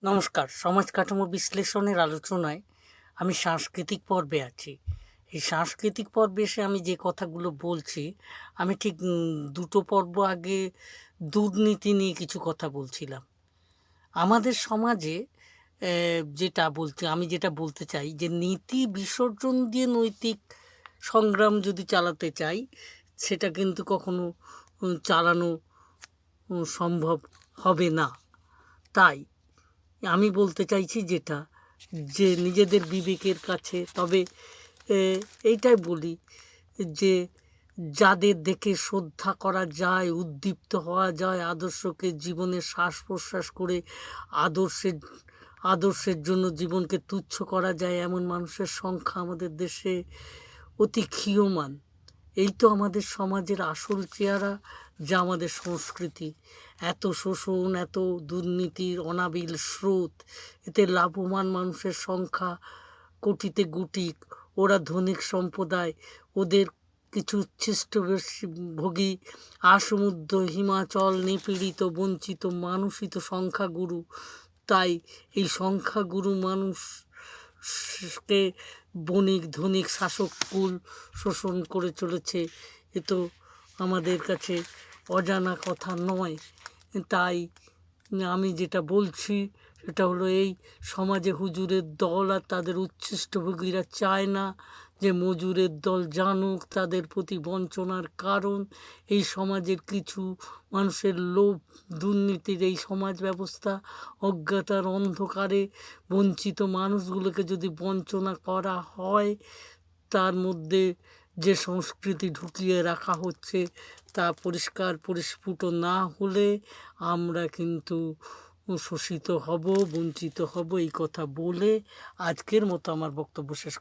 নমস্কার। সমাজ কাঠামো বিশ্লেষণের আলোচনায় আমি সাংস্কৃতিক পর্বে আছি। এই সাংস্কৃতিক পর্বে এসে আমি যে কথাগুলো বলছি, আমি ঠিক ২ পর্ব আগে দুর্নীতি নিয়ে কিছু কথা বলছিলাম। আমাদের সমাজে আমি যেটা বলতে চাই যে নীতি বিসর্জন দিয়ে নৈতিক সংগ্রাম যদি চালাতে চাই, সেটা কিন্তু কখনো চালানো সম্ভব হবে না। তাই আমি বলতে চাইছি যে নিজেদের বিবেকের কাছে তবে এইটাই বলি যে যাদের দেখে শ্রদ্ধা করা যায়, উদ্দীপ্ত হওয়া যায়, আদর্শকে জীবনে শ্বাস প্রশ্বাস করে আদর্শের জন্য জীবনকে তুচ্ছ করা যায়, এমন মানুষের সংখ্যা আমাদের দেশে অতি ক্ষীয়মান। এই তো আমাদের সমাজের আসল চেহারা, যা আমাদের সংস্কৃতি। এত শোষণ, এত দুর্নীতির অনাবিল স্রোত, এতে লাভবান মানুষের সংখ্যা কোটিতে গুটি। ওরা ধনিক সম্প্রদায়, ওদের কিছু উচ্ছিষ্টভোগী আসমুদ্র হিমাচল নিপীড়িত বঞ্চিত মানুষই তো সংখ্যাগুরু। তাই এই সংখ্যাগুরু মানুষকে বণিক ধনিক শাসককুল শোষণ করে চলেছে। এ তো আমাদের কাছে অজানা কথা নয়। তাই আমি যেটা বলছি সেটা হলো, এই সমাজে হুজুরের দল আর তাদের উচ্ছিষ্টভোগীরা চায় না যে মজুরের দল জানুক তাদের প্রতি বঞ্চনার কারণ। এই সমাজের কিছু মানুষের লোভ, দুর্নীতির এই সমাজ ব্যবস্থা, অজ্ঞতার অন্ধকারে বঞ্চিত মানুষগুলোকে যদি বঞ্চনা করা হয়, তার মধ্যে যে সংস্কৃতি ঢুকিয়ে রাখা হচ্ছে তা পরিষ্কার পরিস্ফুট না হলে আমরা কিন্তু শোষিত হব, বঞ্চিত হব। এই কথা বলে আজকের মতো আমার বক্তব্য শেষ